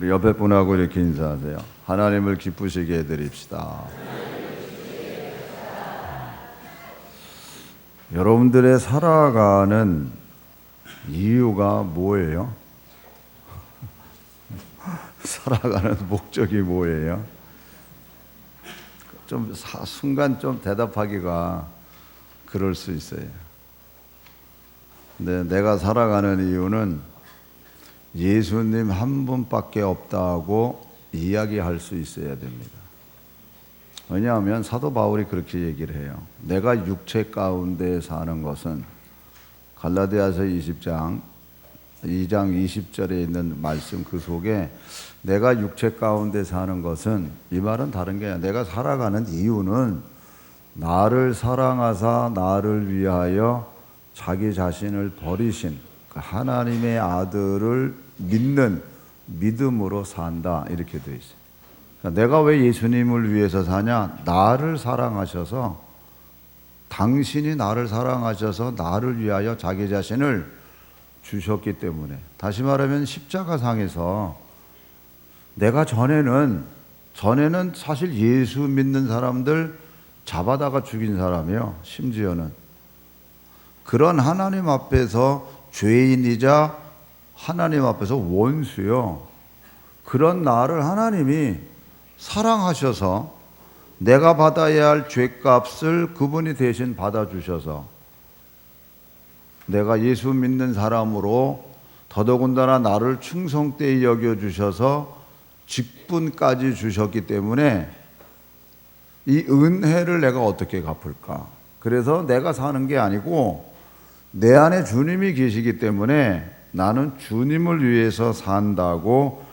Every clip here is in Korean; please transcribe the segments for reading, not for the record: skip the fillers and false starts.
우리 옆에 분하고 이렇게 인사하세요. 하나님을 기쁘시게 해드립시다. 여러분들의 살아가는 이유가 뭐예요? 살아가는 목적이 뭐예요? 좀 순간 좀 대답하기가 그럴 수 있어요. 근데 내가 살아가는 이유는 예수님 한 분밖에 없다고 이야기할 수 있어야 됩니다. 왜냐하면 사도 바울이 그렇게 얘기를 해요. 내가 육체 가운데 사는 것은 갈라디아서 2장 20절에 있는 말씀 그 속에 내가 육체 가운데 사는 것은, 이 말은 다른 게 아니라 내가 살아가는 이유는 나를 사랑하사 나를 위하여 자기 자신을 버리신 하나님의 아들을 믿는 믿음으로 산다, 이렇게 되어 있어요. 그러니까 내가 왜 예수님을 위해서 사냐? 나를 사랑하셔서, 당신이 나를 사랑하셔서 나를 위하여 자기 자신을 주셨기 때문에. 다시 말하면 십자가상에서 내가 전에는 사실 예수 믿는 사람들 잡아다가 죽인 사람이에요. 심지어는 그런 하나님 앞에서 죄인이자 하나님 앞에서 원수요. 그런 나를 하나님이 사랑하셔서 내가 받아야 할 죄값을 그분이 대신 받아주셔서 내가 예수 믿는 사람으로 더더군다나 나를 충성되이 여겨주셔서 직분까지 주셨기 때문에 이 은혜를 내가 어떻게 갚을까? 그래서 내가 사는 게 아니고 내 안에 주님이 계시기 때문에 나는 주님을 위해서 산다고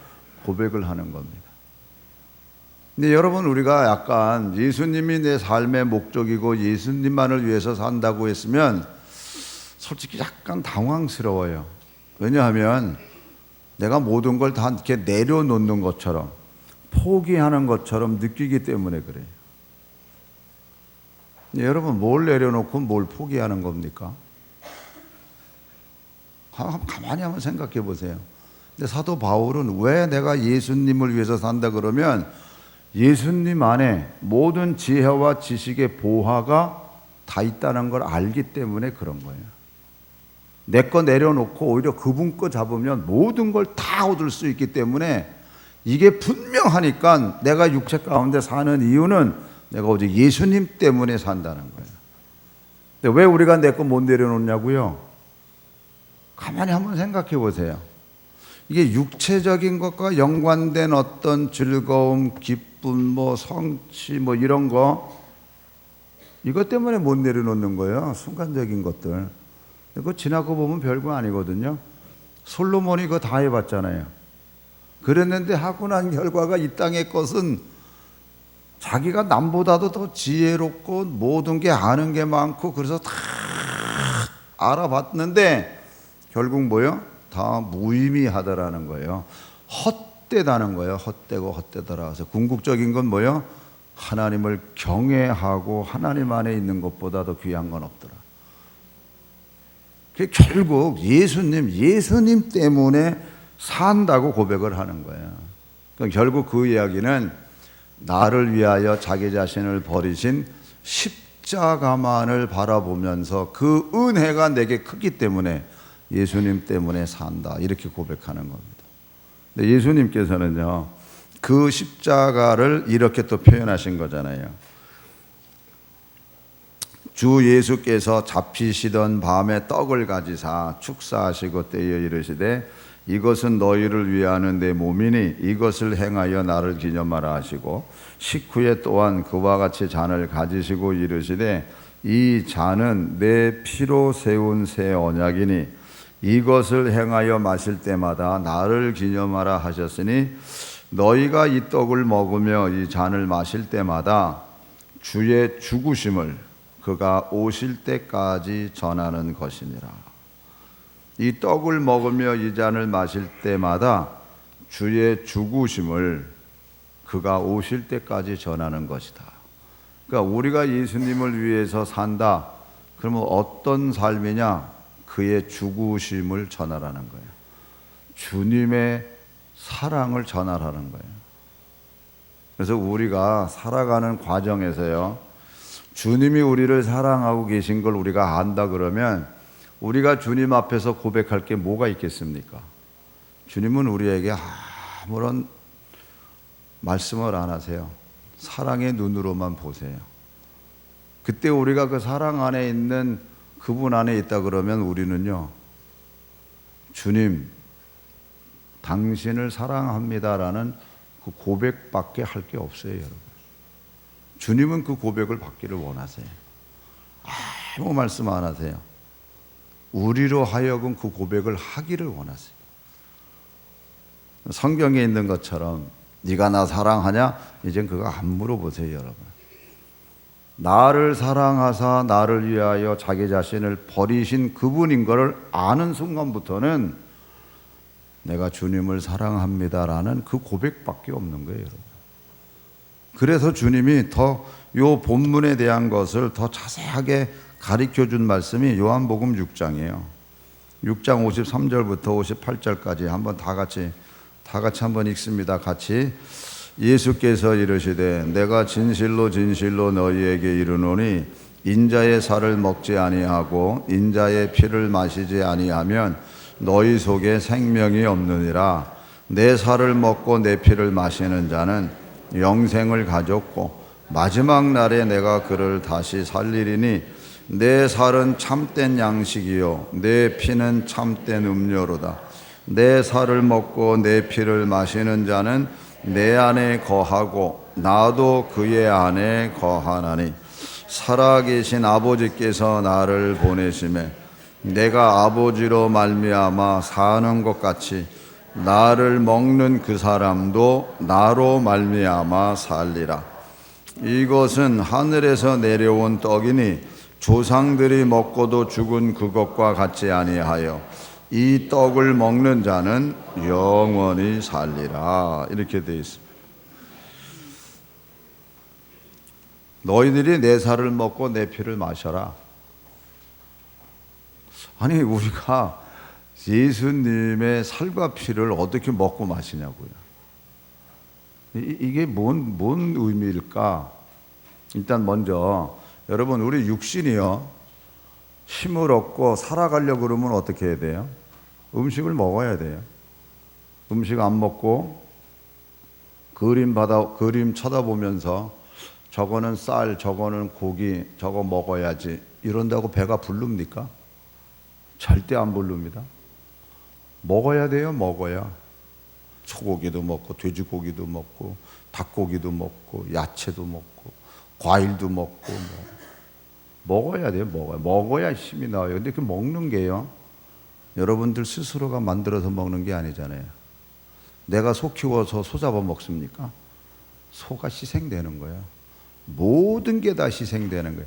고백을 하는 겁니다. 근데 여러분, 우리가 약간 예수님이 내 삶의 목적이고 예수님만을 위해서 산다고 했으면 솔직히 약간 당황스러워요. 왜냐하면 내가 모든 걸 다 이렇게 내려놓는 것처럼, 포기하는 것처럼 느끼기 때문에 그래요. 여러분, 뭘 내려놓고 뭘 포기하는 겁니까? 가만히 한번 생각해 보세요. 근데 사도 바울은 왜 내가 예수님을 위해서 산다 그러면 예수님 안에 모든 지혜와 지식의 보화가 다 있다는 걸 알기 때문에 그런 거예요. 내 거 내려놓고 오히려 그분 거 잡으면 모든 걸 다 얻을 수 있기 때문에 이게 분명하니까 내가 육체 가운데 사는 이유는 내가 오직 예수님 때문에 산다는 거예요. 근데 왜 우리가 내 거 못 내려놓냐고요? 가만히 한번 생각해 보세요. 이게 육체적인 것과 연관된 어떤 즐거움, 기쁨, 성취 이런 거, 이것 때문에 못 내려놓는 거예요. 순간적인 것들. 그거 지나고 보면 별거 아니거든요. 솔로몬이 그거 다 해봤잖아요. 그랬는데 하고 난 결과가 이 땅의 것은 자기가 남보다도 더 지혜롭고 모든 게 아는 게 많고 그래서 다 알아봤는데 결국 뭐요? 다 무의미하다라는 거예요. 헛되다는 거예요. 헛되고 헛되더라. 그래서 궁극적인 건 뭐요? 하나님을 경외하고 하나님 안에 있는 것보다 더 귀한 건 없더라. 결국 예수님 때문에 산다고 고백을 하는 거예요. 그러니까 결국 그 이야기는 나를 위하여 자기 자신을 버리신 십자가만을 바라보면서 그 은혜가 내게 크기 때문에 예수님 때문에 산다, 이렇게 고백하는 겁니다. 근데 예수님께서는요, 그 십자가를 이렇게 또 표현하신 거잖아요. 주 예수께서 잡히시던 밤에 떡을 가지사 축사하시고 떼어 이르시되 이것은 너희를 위하는 내 몸이니 이것을 행하여 나를 기념하라 하시고 식후에 또한 그와 같이 잔을 가지시고 이르시되 이 잔은 내 피로 세운 새 언약이니 이것을 행하여 마실 때마다 나를 기념하라 하셨으니 너희가 이 떡을 먹으며 이 잔을 마실 때마다 주의 죽으심을 그가 오실 때까지 전하는 것이니라. 이 떡을 먹으며 이 잔을 마실 때마다 주의 죽으심을 그가 오실 때까지 전하는 것이다. 그러니까 우리가 예수님을 위해서 산다. 그러면 어떤 삶이냐? 그의 죽으심을 전하라는 거예요. 주님의 사랑을 전하라는 거예요. 그래서 우리가 살아가는 과정에서요, 주님이 우리를 사랑하고 계신 걸 우리가 안다 그러면 우리가 주님 앞에서 고백할 게 뭐가 있겠습니까? 주님은 우리에게 아무런 말씀을 안 하세요. 사랑의 눈으로만 보세요. 그때 우리가 그 사랑 안에 있는 그분 안에 있다 그러면 우리는요, 주님, 당신을 사랑합니다라는 그 고백밖에 할 게 없어요, 여러분. 주님은 그 고백을 받기를 원하세요. 아무 말씀 안 하세요. 우리로 하여금 그 고백을 하기를 원하세요. 성경에 있는 것처럼 네가 나 사랑하냐? 이젠 그거 안 물어보세요, 여러분. 나를 사랑하사 나를 위하여 자기 자신을 버리신 그분인 것을 아는 순간부터는 내가 주님을 사랑합니다라는 그 고백밖에 없는 거예요, 여러분. 그래서 주님이 더 요 본문에 대한 것을 더 자세하게 가르쳐 준 말씀이 요한복음 6장이에요. 6장 53절부터 58절까지 한번 다 같이 한번 읽습니다. 같이. 예수께서 이르시되 내가 진실로 진실로 너희에게 이르노니 인자의 살을 먹지 아니하고 인자의 피를 마시지 아니하면 너희 속에 생명이 없느니라. 내 살을 먹고 내 피를 마시는 자는 영생을 가졌고 마지막 날에 내가 그를 다시 살리리니 내 살은 참된 양식이요 내 피는 참된 음료로다. 내 살을 먹고 내 피를 마시는 자는 내 안에 거하고 나도 그의 안에 거하나니 살아계신 아버지께서 나를 보내심에 내가 아버지로 말미암아 사는 것 같이 나를 먹는 그 사람도 나로 말미암아 살리라. 이것은 하늘에서 내려온 떡이니 조상들이 먹고도 죽은 그것과 같지 아니하여 이 떡을 먹는 자는 영원히 살리라. 이렇게 되어 있습니다. 너희들이 내 살을 먹고 내 피를 마셔라. 아니, 우리가 예수님의 살과 피를 어떻게 먹고 마시냐고요. 이게 뭔 의미일까? 일단 먼저 여러분, 우리 육신이요, 힘을 얻고 살아가려고 그러면 어떻게 해야 돼요? 음식을 먹어야 돼요. 음식 안 먹고 그림 쳐다보면서 저거는 쌀, 저거는 고기, 저거 먹어야지 이런다고 배가 부릅니까? 절대 안 부릅니다. 먹어야 돼요. 먹어야. 소고기도 먹고 돼지고기도 먹고 닭고기도 먹고 야채도 먹고 과일도 먹고 먹어야 돼요. 먹어야 힘이 나와요. 근데 그 먹는 게요, 여러분들 스스로가 만들어서 먹는 게 아니잖아요. 내가 소 키워서 소 잡아 먹습니까? 소가 희생되는 거예요. 모든 게 다 희생되는 거예요.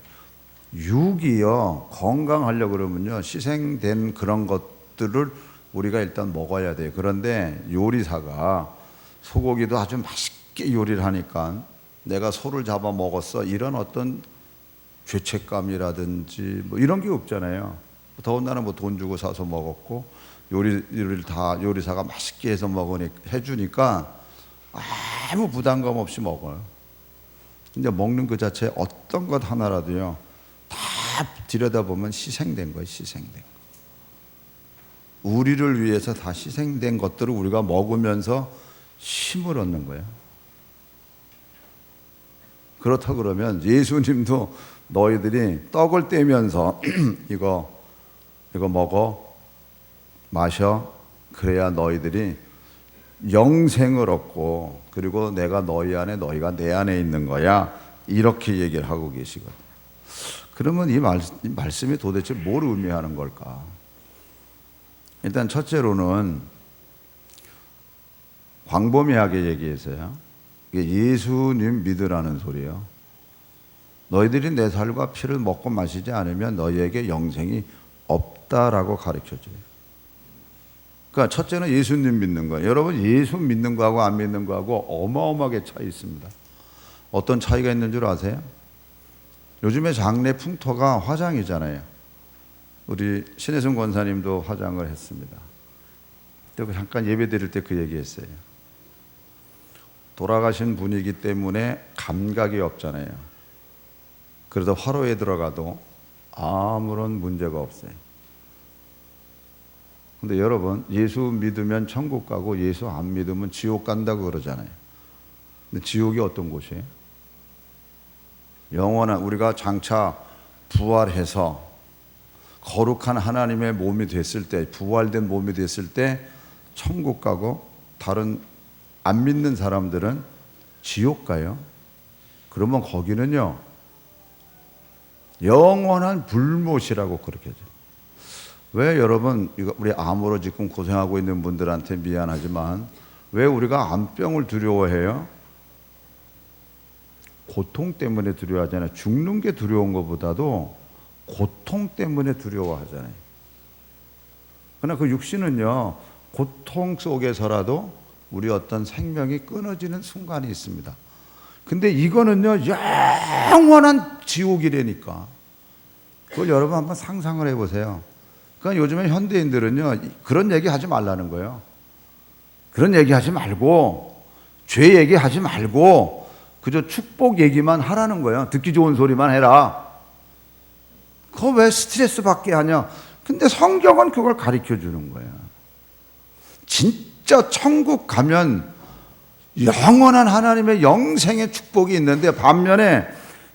육이요, 건강하려고 그러면요, 희생된 그런 것들을 우리가 일단 먹어야 돼요. 그런데 요리사가 소고기도 아주 맛있게 요리를 하니까 내가 소를 잡아 먹었어, 이런 어떤 죄책감이라든지 뭐 이런 게 없잖아요. 더군다나 뭐 돈 주고 사서 먹었고 요리를 다 요리사가 맛있게 해서 해주니까 아무 부담감 없이 먹어요. 근데 먹는 그 자체 어떤 것 하나라도요, 다 들여다보면 희생된 거예요. 희생된 거. 우리를 위해서 다 희생된 것들을 우리가 먹으면서 힘을 얻는 거예요. 그렇다 그러면 예수님도 너희들이 떡을 떼면서 이거 먹어, 마셔, 그래야 너희들이 영생을 얻고 그리고 내가 너희 안에 너희가 내 안에 있는 거야, 이렇게 얘기를 하고 계시거든요. 그러면 이 말씀이 도대체 뭘 의미하는 걸까? 일단 첫째로는 광범위하게 얘기해서요, 이게 예수님 믿으라는 소리예요. 너희들이 내 살과 피를 먹고 마시지 않으면 너희에게 영생이 없다라고 가르쳐줘요. 그러니까 첫째는 예수님 믿는 거예요. 여러분, 예수 믿는 거하고 안 믿는 거하고 어마어마하게 차이 있습니다. 어떤 차이가 있는 줄 아세요? 요즘에 장례 풍토가 화장이잖아요. 우리 신혜승 권사님도 화장을 했습니다. 또 잠깐 예배 드릴 때 그 얘기했어요. 돌아가신 분이기 때문에 감각이 없잖아요. 그래서 화로에 들어가도 아무런 문제가 없어요. 근데 여러분, 예수 믿으면 천국 가고 예수 안 믿으면 지옥 간다고 그러잖아요. 근데 지옥이 어떤 곳이에요? 영원한, 우리가 장차 부활해서 거룩한 하나님의 몸이 됐을 때, 부활된 몸이 됐을 때 천국 가고, 다른 안 믿는 사람들은 지옥 가요. 그러면 거기는요 영원한 불못이라고 그렇게 하죠. 왜 여러분, 이거 우리 암으로 지금 고생하고 있는 분들한테 미안하지만 왜 우리가 암병을 두려워해요? 고통 때문에 두려워하잖아요. 죽는 게 두려운 것보다도 고통 때문에 두려워하잖아요. 그러나 그 육신은요, 고통 속에서라도 우리 어떤 생명이 끊어지는 순간이 있습니다. 근데 이거는요, 영원한 지옥이라니까. 그걸 여러분 한번 상상을 해보세요. 그러니까 요즘에 현대인들은요, 그런 얘기 하지 말라는 거예요. 그런 얘기 하지 말고, 죄 얘기 하지 말고, 그저 축복 얘기만 하라는 거예요. 듣기 좋은 소리만 해라. 그거 왜 스트레스 받게 하냐? 근데 성경은 그걸 가르쳐 주는 거예요. 진짜 천국 가면 영원한 하나님의 영생의 축복이 있는데, 반면에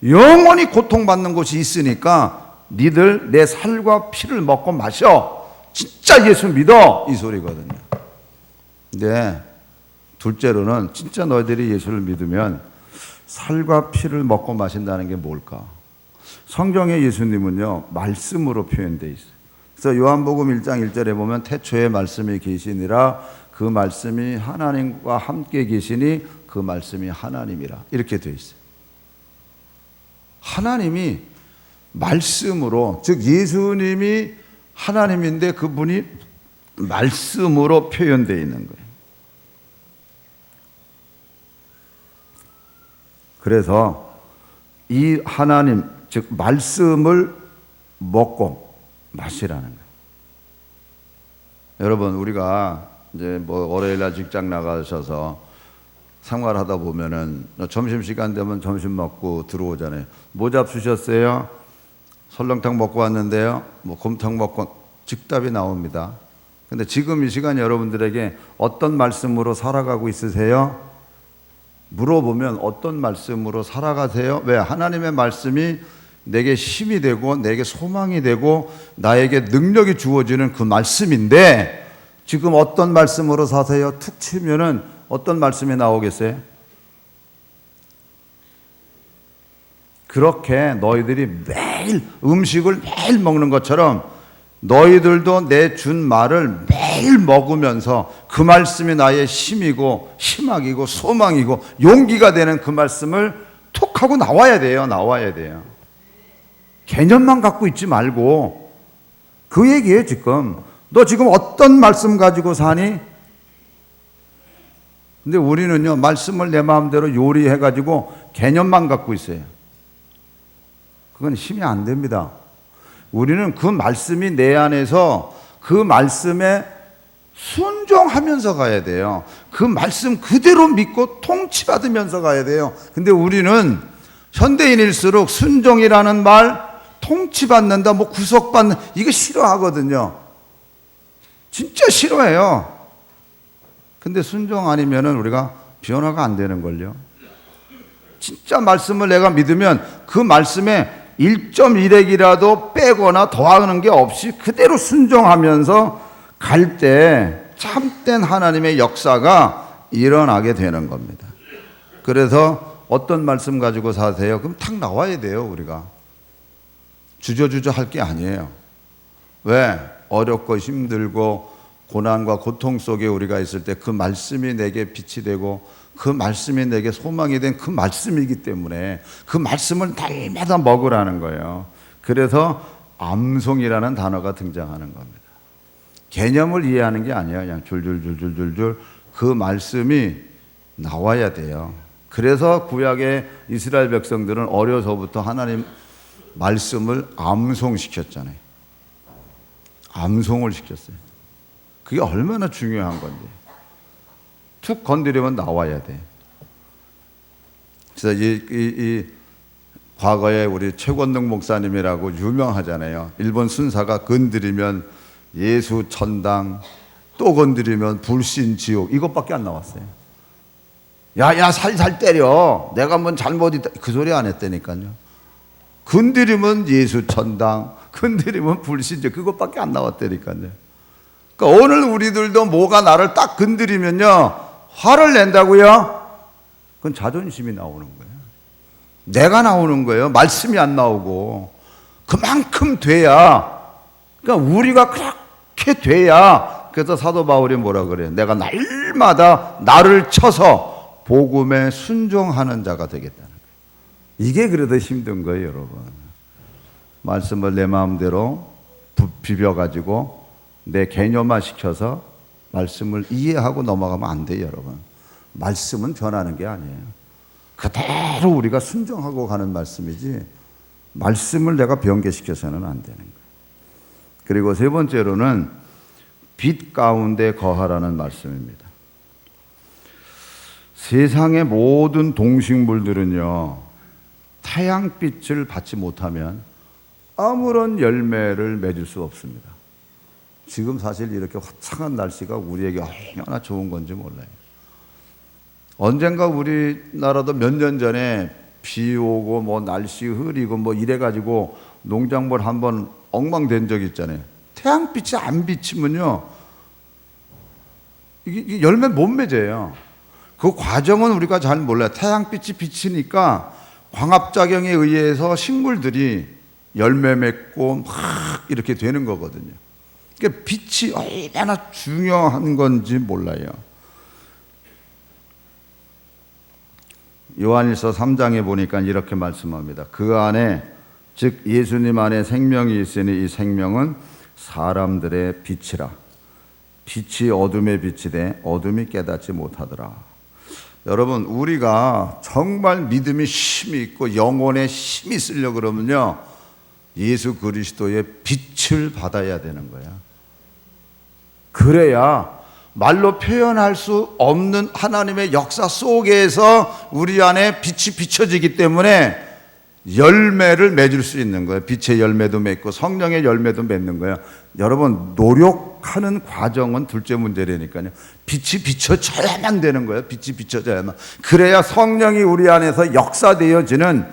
영원히 고통받는 곳이 있으니까 니들 내 살과 피를 먹고 마셔. 진짜 예수 믿어. 이 소리거든요. 근데 둘째로는 진짜 너희들이 예수를 믿으면 살과 피를 먹고 마신다는 게 뭘까? 성경의 예수님은요, 말씀으로 표현되어 있어요. 그래서 요한복음 1장 1절에 보면 태초에 말씀이 계시니라, 그 말씀이 하나님과 함께 계시니 그 말씀이 하나님이라, 이렇게 되어 있어요. 하나님이 말씀으로, 즉 예수님이 하나님인데 그분이 말씀으로 표현되어 있는 거예요. 그래서 이 하나님, 즉 말씀을 먹고 마시라는 거예요. 여러분, 우리가 이제 뭐 월요일날 직장 나가셔서 생활하다 보면은 점심시간 되면 점심 먹고 들어오잖아요. 뭐 잡수셨어요? 설렁탕 먹고 왔는데요. 뭐 곰탕 먹고, 즉답이 나옵니다. 근데 지금 이 시간 여러분들에게 어떤 말씀으로 살아가고 있으세요? 물어보면 어떤 말씀으로 살아가세요? 왜? 하나님의 말씀이 내게 힘이 되고 내게 소망이 되고 나에게 능력이 주어지는 그 말씀인데, 지금 어떤 말씀으로 사세요? 툭 치면은 어떤 말씀이 나오겠어요? 그렇게 너희들이 매일 음식을 매일 먹는 것처럼 너희들도 내 준 말을 매일 먹으면서 그 말씀이 나의 힘이고 희망이고 소망이고 용기가 되는 그 말씀을 툭 하고 나와야 돼요. 나와야 돼요. 개념만 갖고 있지 말고, 그 얘기예요. 지금 너 지금 어떤 말씀 가지고 사니? 근데 우리는요, 말씀을 내 마음대로 요리해가지고 개념만 갖고 있어요. 그건 힘이 안 됩니다. 우리는 그 말씀이 내 안에서 그 말씀에 순종하면서 가야 돼요. 그 말씀 그대로 믿고 통치받으면서 가야 돼요. 근데 우리는 현대인일수록 순종이라는 말, 통치받는다, 뭐 구속받는, 이거 싫어하거든요. 진짜 싫어해요. 근데 순종 아니면은 우리가 변화가 안 되는 걸요. 진짜 말씀을 내가 믿으면 그 말씀에 1.1핵이라도 빼거나 더하는 게 없이 그대로 순종하면서 갈 때 참된 하나님의 역사가 일어나게 되는 겁니다. 그래서 어떤 말씀 가지고 사세요? 그럼 탁 나와야 돼요. 우리가 주저주저 할 게 아니에요. 왜? 어렵고 힘들고 고난과 고통 속에 우리가 있을 때 그 말씀이 내게 빛이 되고 그 말씀이 내게 소망이 된 그 말씀이기 때문에 그 말씀을 날마다 먹으라는 거예요. 그래서 암송이라는 단어가 등장하는 겁니다. 개념을 이해하는 게 아니에요. 그냥 줄줄줄줄줄줄 그 말씀이 나와야 돼요. 그래서 구약의 이스라엘 백성들은 어려서부터 하나님 말씀을 암송시켰잖아요. 암송을 시켰어요. 그게 얼마나 중요한 건데. 툭 건드리면 나와야 돼. 그래서 이 과거에 우리 최권능 목사님이라고 유명하잖아요. 일본 순사가 건드리면 예수 천당, 또 건드리면 불신 지옥, 이것밖에 안 나왔어요. 야 살살 때려, 내가 뭔 잘못이다, 그 소리 안 했다니까요. 건드리면 예수 천당, 건드리면 불신 지옥, 그것밖에 안 나왔다니까요. 그러니까 오늘 우리들도 뭐가 나를 딱 건드리면요 화를 낸다고요? 그건 자존심이 나오는 거예요. 내가 나오는 거예요. 말씀이 안 나오고. 그만큼 돼야, 그러니까 우리가 그렇게 돼야. 그래서 사도 바울이 뭐라 그래요? 내가 날마다 나를 쳐서 복음에 순종하는 자가 되겠다는 거예요. 이게 그래도 힘든 거예요, 여러분. 말씀을 내 마음대로 비벼가지고 내 개념화 시켜서 말씀을 이해하고 넘어가면 안 돼요, 여러분. 말씀은 변하는 게 아니에요. 그대로 우리가 순종하고 가는 말씀이지 말씀을 내가 변개시켜서는 안 되는 거예요. 그리고 세 번째로는 빛 가운데 거하라는 말씀입니다. 세상의 모든 동식물들은요 태양빛을 받지 못하면 아무런 열매를 맺을 수 없습니다. 지금 사실 이렇게 화창한 날씨가 우리에게 얼마나 좋은 건지 몰라요. 언젠가 우리나라도 몇 년 전에 비 오고 뭐 날씨 흐리고 뭐 이래가지고 농작물 한번 엉망된 적 있잖아요. 태양빛이 안 비치면요 이게 열매 못 맺어요. 그 과정은 우리가 잘 몰라요. 태양빛이 비치니까 광합작용에 의해서 식물들이 열매 맺고 막 이렇게 되는 거거든요. 그러니까 빛이 얼마나 중요한 건지 몰라요. 요한일서 3장에 보니까 이렇게 말씀합니다. 그 안에 즉 예수님 안에 생명이 있으니 이 생명은 사람들의 빛이라. 빛이 어둠에 비치되 어둠이 깨닫지 못하더라. 여러분 우리가 정말 믿음이 힘이 있고 영혼에 힘이 있으려고 그러면요 예수 그리스도의 빛을 받아야 되는 거야. 그래야 말로 표현할 수 없는 하나님의 역사 속에서 우리 안에 빛이 비춰지기 때문에 열매를 맺을 수 있는 거예요. 빛의 열매도 맺고 성령의 열매도 맺는 거예요. 여러분 노력하는 과정은 둘째 문제라니까요. 빛이 비춰져야만 되는 거예요. 빛이 비춰져야만. 그래야 성령이 우리 안에서 역사되어지는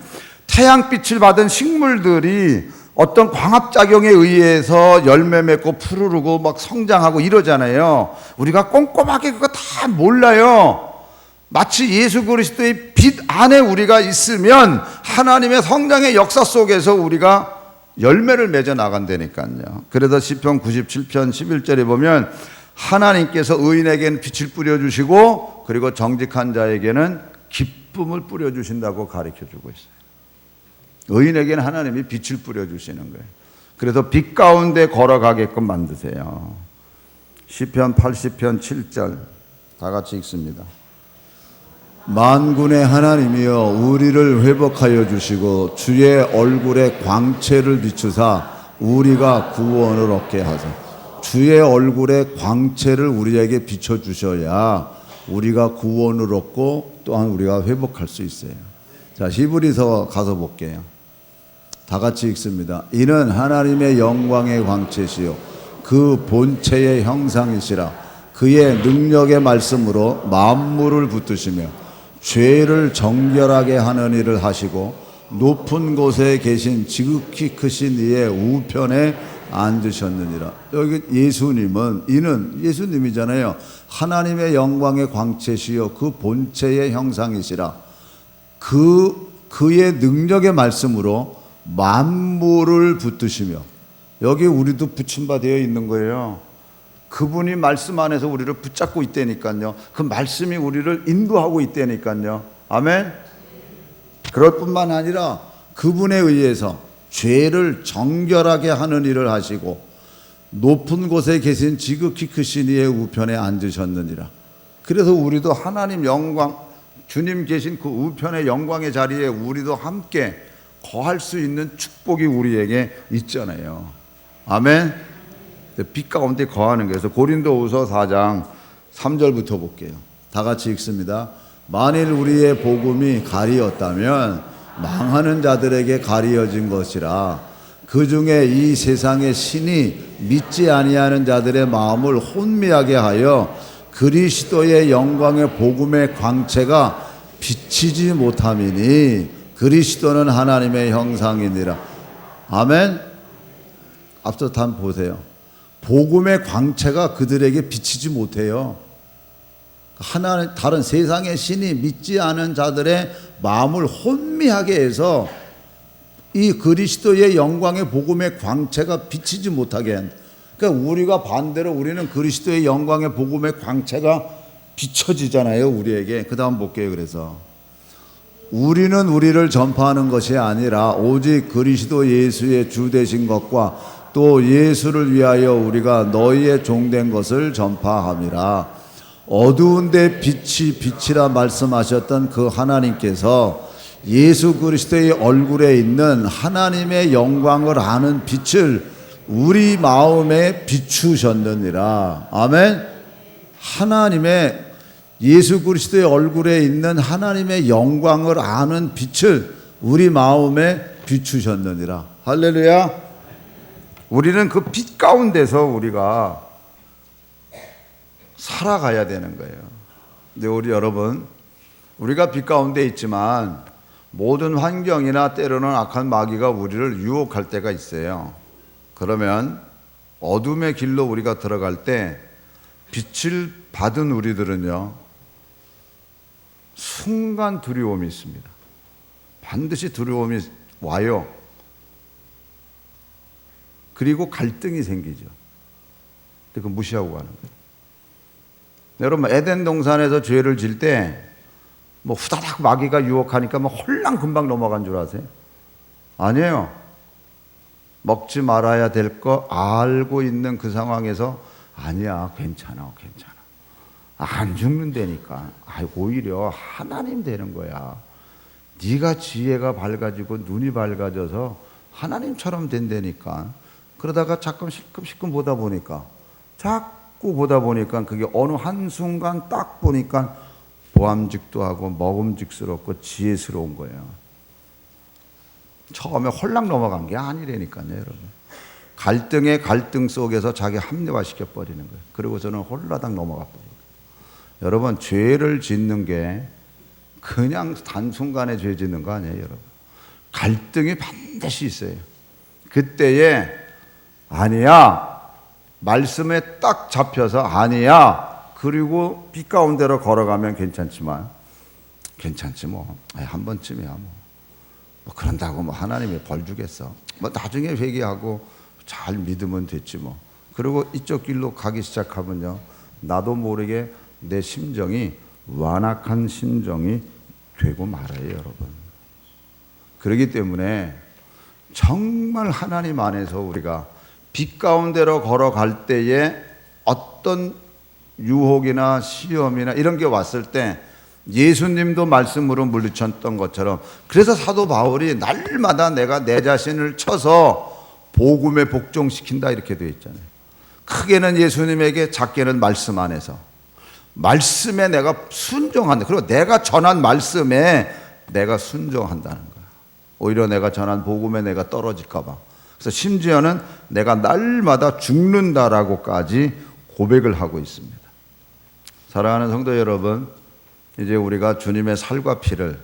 태양빛을 받은 식물들이 어떤 광합작용에 의해서 열매 맺고 푸르르고 막 성장하고 이러잖아요. 우리가 꼼꼼하게 그거 다 몰라요. 마치 예수 그리스도의 빛 안에 우리가 있으면 하나님의 성장의 역사 속에서 우리가 열매를 맺어 나간다니까요. 그래서 시편 97편 11절에 보면 하나님께서 의인에게는 빛을 뿌려주시고 그리고 정직한 자에게는 기쁨을 뿌려주신다고 가르쳐주고 있어요. 의인에게는 하나님이 빛을 뿌려주시는 거예요. 그래서 빛 가운데 걸어가게끔 만드세요. 시편 80편 7절 다 같이 읽습니다. 만군의 하나님이여 우리를 회복하여 주시고 주의 얼굴에 광채를 비추사 우리가 구원을 얻게 하소서. 주의 얼굴에 광채를 우리에게 비춰주셔야 우리가 구원을 얻고 또한 우리가 회복할 수 있어요. 자, 히브리서 가서 볼게요. 다 같이 읽습니다. 이는 하나님의 영광의 광채시요 그 본체의 형상이시라. 그의 능력의 말씀으로 만물을 붙드시며 죄를 정결하게 하는 일을 하시고 높은 곳에 계신 지극히 크신 이의 우편에 앉으셨느니라. 여기 예수님은 이는 예수님이잖아요. 하나님의 영광의 광채시요 그 본체의 형상이시라. 그의 능력의 말씀으로 만물을 붙드시며, 여기 우리도 붙임 바 되어 있는 거예요. 그분이 말씀 안에서 우리를 붙잡고 있다니까요. 그 말씀이 우리를 인도하고 있다니까요. 아멘. 그럴 뿐만 아니라 그분에 의해서 죄를 정결하게 하는 일을 하시고 높은 곳에 계신 지극히 크신 이의 우편에 앉으셨느니라. 그래서 우리도 하나님 영광, 주님 계신 그 우편의 영광의 자리에 우리도 함께 거할 수 있는 축복이 우리에게 있잖아요. 아멘. 빛 가운데 거하는 거예요. 그래서 고린도후서 4장 3절부터 볼게요. 다 같이 읽습니다. 만일 우리의 복음이 가리었다면 망하는 자들에게 가리어진 것이라. 그 중에 이 세상의 신이 믿지 아니하는 자들의 마음을 혼미하게 하여 그리스도의 영광의 복음의 광채가 비치지 못함이니 그리스도는 하나님의 형상이니라. 아멘. 앞서 단 보세요. 복음의 광채가 그들에게 비치지 못해요. 하나는 다른 세상의 신이 믿지 않은 자들의 마음을 혼미하게 해서 이 그리스도의 영광의 복음의 광채가 비치지 못하게 한다. 그러니까 우리가 반대로 우리는 그리스도의 영광의 복음의 광채가 비춰지잖아요, 우리에게. 그 다음 볼게요. 그래서 우리는 우리를 전파하는 것이 아니라 오직 그리스도 예수의 주 되신 것과 또 예수를 위하여 우리가 너희의 종된 것을 전파함이라. 어두운데 빛이 빛이라 말씀하셨던 그 하나님께서 예수 그리스도의 얼굴에 있는 하나님의 영광을 아는 빛을 우리 마음에 비추셨느니라. 아멘. 하나님의 예수 그리스도의 얼굴에 있는 하나님의 영광을 아는 빛을 우리 마음에 비추셨느니라. 할렐루야. 우리는 그 빛 가운데서 우리가 살아가야 되는 거예요. 근데 우리 여러분, 우리가 빛 가운데 있지만 모든 환경이나 때로는 악한 마귀가 우리를 유혹할 때가 있어요. 그러면 어둠의 길로 우리가 들어갈 때 빛을 받은 우리들은요, 순간 두려움이 있습니다. 반드시 두려움이 와요. 그리고 갈등이 생기죠. 근데 그거 무시하고 가는 거예요. 여러분, 에덴 동산에서 죄를 질 때 뭐 후다닥 마귀가 유혹하니까 뭐 홀랑 금방 넘어간 줄 아세요? 아니에요. 먹지 말아야 될 거 알고 있는 그 상황에서 아니야, 괜찮아. 안 죽는다니까. 오히려 하나님 되는 거야. 네가 지혜가 밝아지고 눈이 밝아져서 하나님처럼 된다니까. 그러다가 자꾸 실금 보다 보니까 그게 어느 한순간 딱 보니까 보암직도 하고 먹음직스럽고 지혜스러운 거예요. 처음에 홀랑 넘어간 게 아니라니까요, 여러분. 갈등의 갈등 속에서 자기 합리화시켜 버리는 거예요. 그리고서는 홀라당 넘어가 버려요. 여러분, 죄를 짓는 게 그냥 단순간에 죄 짓는 거 아니에요, 여러분. 갈등이 반드시 있어요. 그때에 아니야, 말씀에 딱 잡혀서 아니야, 그리고 빛 가운데로 걸어가면 괜찮지만 괜찮지 뭐, 한 번쯤이야 뭐 그런다고 뭐 하나님이 벌 주겠어, 뭐 나중에 회개하고 잘 믿으면 됐지 뭐. 그리고 이쪽 길로 가기 시작하면요, 나도 모르게 내 심정이 완악한 심정이 되고 말아요, 여러분. 그렇기 때문에 정말 하나님 안에서 우리가 빛 가운데로 걸어갈 때에 어떤 유혹이나 시험이나 이런 게 왔을 때 예수님도 말씀으로 물리쳤던 것처럼, 그래서 사도 바울이 날마다 내가 내 자신을 쳐서 복음에 복종시킨다 이렇게 되어 있잖아요. 크게는 예수님에게, 작게는 말씀 안에서. 말씀에 내가 순종한다. 그리고 내가 전한 말씀에 내가 순종한다는 거야. 오히려 내가 전한 복음에 내가 떨어질까 봐. 그래서 심지어는 내가 날마다 죽는다라고까지 고백을 하고 있습니다. 사랑하는 성도 여러분, 이제 우리가 주님의 살과 피를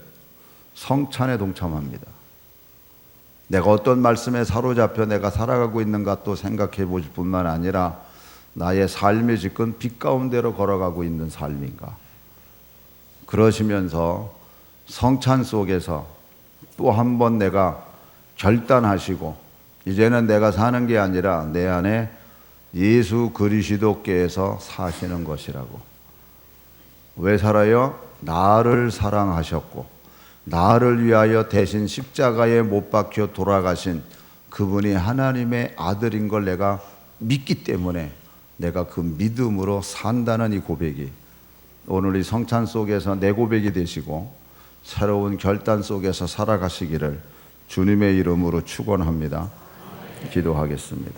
성찬에 동참합니다. 내가 어떤 말씀에 사로잡혀 내가 살아가고 있는가 또 생각해 보실 뿐만 아니라 나의 삶이 지금 빛 가운데로 걸어가고 있는 삶인가. 그러시면서 성찬 속에서 또 한 번 내가 결단하시고, 이제는 내가 사는 게 아니라 내 안에 예수 그리스도께서 사시는 것이라고. 왜 살아요? 나를 사랑하셨고 나를 위하여 대신 십자가에 못 박혀 돌아가신 그분이 하나님의 아들인 걸 내가 믿기 때문에 내가 그 믿음으로 산다는 이 고백이 오늘 이 성찬 속에서 내 고백이 되시고 새로운 결단 속에서 살아가시기를 주님의 이름으로 축원합니다. 기도하겠습니다.